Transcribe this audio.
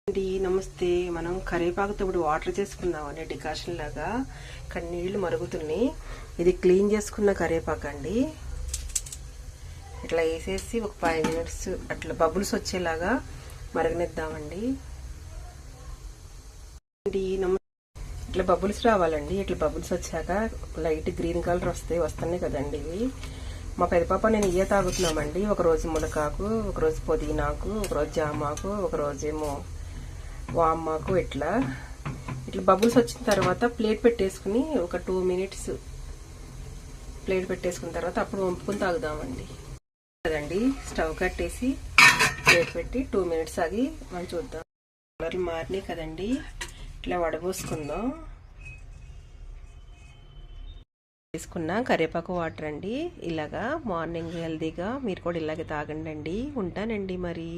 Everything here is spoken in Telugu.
అండి నమస్తే. మనం కరివేపాకుతో ఇప్పుడు వాటర్ చేసుకుందామని డికాషన్ లాగా. ఇక్కడ నీళ్లు మరుగుతున్నాయి. ఇది క్లీన్ చేసుకున్న కరివేపాకు అండి. ఇట్లా వేసేసి ఒక 5 మినిట్స్ అట్లా బబుల్స్ వచ్చేలాగా మరగనిద్దామండి. ఇట్లా బబుల్స్ రావాలండి. ఇట్లా బబుల్స్ వచ్చాక లైట్ గ్రీన్ కలర్ వస్తున్నాయి కదండి ఇవి. మా పెద్ద పాప నేను ఇయ్య తాగుతున్నామండి. ఒకరోజు ములకాకు, ఒకరోజు పుదీనాకు, ఒకరోజు జామాకు, ఒకరోజేమో వామ్మాకు. ఇట్లా బబుల్స్ వచ్చిన తర్వాత ప్లేట్ పెట్టేసుకుని ఒక 2 మినిట్స్ ప్లేట్ పెట్టేసుకున్న తర్వాత అప్పుడు వంపుకుని తాగుదామండి కదండి. స్టవ్ కట్టేసి ప్లేట్ పెట్టి 2 మినిట్స్ ఆగి మనం చూద్దాం. కలర్లు మారినాయి కదండి. ఇట్లా వడబోసుకుందాం. తీసుకున్న కరివేపాకు వాటర్ అండి. ఇలాగా మార్నింగ్ హెల్తీగా మీరు కూడా ఇలాగే తాగండి అండి. ఉంటానండి మరి.